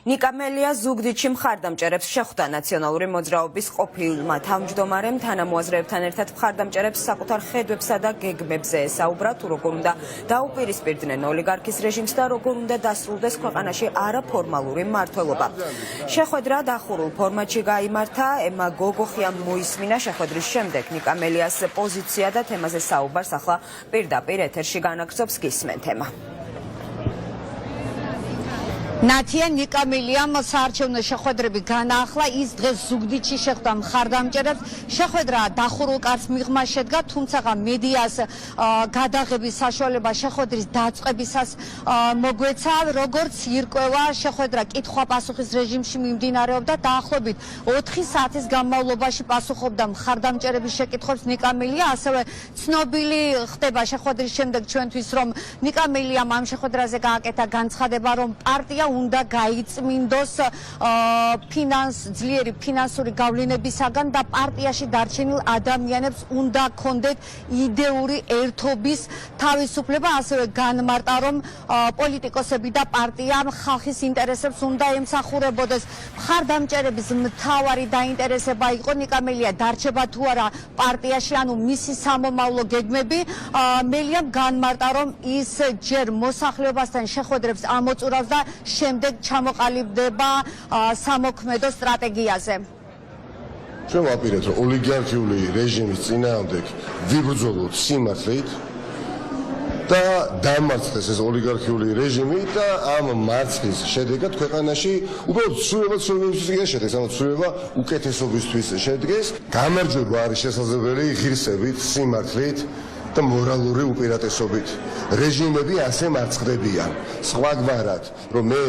ნიკა მელია ზუგდიდში მხარდამჭერებს შეხვდა ნაციონალური მოძრაობის ყოფილმა თავმჯდომარემ თანამოაზრეებთან ერთად მხარდამჭერებს საკუთარ ხედვებსა და გეგმებზე ესაუბრა თუ როგორ უნდა დაუპირისპირდნენ ოლიგარქის რეჟიმს და როგორ უნდა დასრულდეს ქვეყანაში არაფორმალური მმართველობა. შეხვედრა დახურულ ფორმატში გაიმართა, ემა გოგოხიამ მოისმინა შეხვედრის შემდეგ ნიკა მელიას პოზიცია და თემაზე საუბარს ახლა პირდაპირ ეთერში განაგრძობს გისმენთ ეთემა. ნათია ნიკა მელიამ საარჩევნო შეხვედრები განაახლა, ის დღეს ზუგდიდში შეხვდა მხარდამჭერებს. შეხვედრა დახურულ კარს მიღმა შედგა, თუმცა მედიას გადაღების საშუალება შეხვედრის დაწყებისას მოგვეცა, როგორც ირკვევა, შეხვედრა კითხვა-პასუხის რეჟიმში მიმდინარეობდა, დაახლოებით 4 საათის განმავლობაში პასუხობდა მხარდამჭერების შეკითხვებს ნიკა მელია, ასევე ცნობილი ხდება შეხვედრის შემდეგ ჩვენთვის, რომ ნიკა მელიამ ამ შეხვედრაზე გააკეთა განცხადება, რომ პარტია უნდა გაიწმინდოს ძლიერი ფინანსური გავლენებისაგან და პარტიაში დარჩენილ ადამიანებს უნდა ქონდეთ იდეური ერთობის თავისუფლება, ასევე განმარტა, რომ პოლიტიკოსები და პარტია ხალხის ინტერესებს უნდა ემსახურებოდეს. მხარდამჭერების მთავარი დაინტერესება იყო ნიკა მელია დარჩება თუ არა პარტიაში, ანუ მისი სამომავლო გეგმები. მელიამ განმარტა, რომ ის ჯერ მოსახლეობასთან შეხვედრებს ამოწურავს და შემდეგ ჩამოყალიბდება სამოქმედო სტრატეგიაზე. ჩვენ ვაპირებთ, რომ ოლიგარქიული რეჟიმის წინააღმდეგ ვიბრძოლოთ სიმართლით და დამარცხდეს ეს ოლიგარქიული რეჟიმი და ამ მარცხის შედეგად ქვეყანაში უბრალოდ ცვლილებებისთვის შედგეს, ანუ ცვლილება უკეთესობისთვის შედგეს. გამარჯვება არის შესაძლებელი ღირსებით, სიმართლით და მორალური უპირატესობით. რეჟიმები ასე მარცხდებიან. სხვაგვარად, რომ მე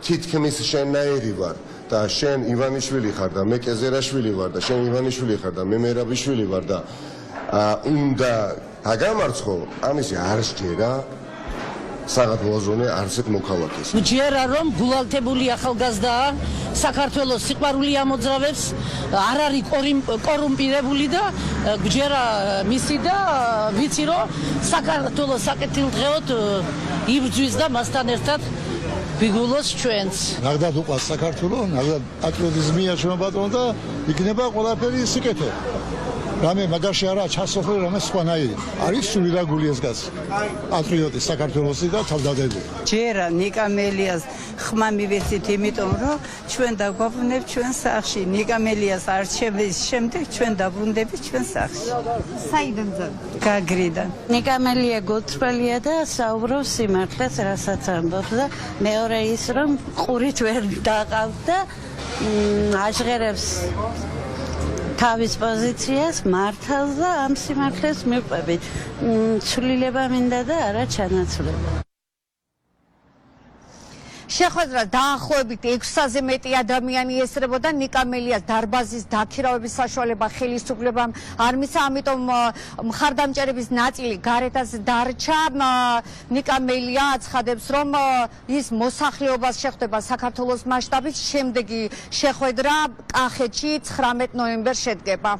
თითქმის შენნაირი ვარ და შენ ივანიშვილი ხარ და მე კეზერაშვილი ვარ და შენ ივანიშვილი ხარ და მე მერაბიშვილი ვარ და უნდა დაგამარცხო, ამისი არ შეერა საგადლაზონე არცეთ მოქალაქეს. ჯერა რომ გულალთებული ახალგაზრდაა, საქართველოს სიყვარული ამოძრავებს, არ არის კორუმპირებული და ჯერა მისი და ვიცი რომ საქართველოს საკეთილდღეოდ იბრძვის და მასთან ერთად ვიგულოს ჩვენც. ნახდათ უყვარს საქართველო, ნახდათ პატრიოტიზმია ჩვენ ბატონო და იქნება ყველაფერი სიკეთე. რამე მაგაში არა ჩასოფლი, რამე სხვანაირი. არის სულირაგული ეს კაცი. პატრიოტი საქართველოსი და თავდადებული. ჯერა ნიკა მელიას ხმა მივეცით, იმიტომ რომ ჩვენ დაგვაბრუნებთ ჩვენ სახლში. ნიკა მელიას არჩევის შემდეგ ჩვენ დაბრუნდებით ჩვენ სახლში. საიდან ძა? გაგრიდან. ნიკა მელია გულწრფელია და საუბრობს სიმართლეს, რასაც ამბობს და მეორე ის რომ ყურით ვერ დაყავთ და აჟღერებს თავის პოზიციას მართავს და ამ სიმართლეს მივყვებით. ცვლილება მინდა და არა ჩანაცვლება. შეხვედრა დაახლოებით 600-ზე მეტი ადამიანი ესწრებოდა. ნიკა მელიას დარბაზის დაქირავების საშუალება ხელისუფლებამ არ მისცა, ამიტომ მხარდამჭერების ნაწილი გარეთაც დარჩა. ნიკა მელია აცხადებს, რომ ის მოსახლეობას შეხვდება საქართველოს მასშტაბით, შემდეგი შეხვედრა კახეთში 19 ნოემბერს შედგება.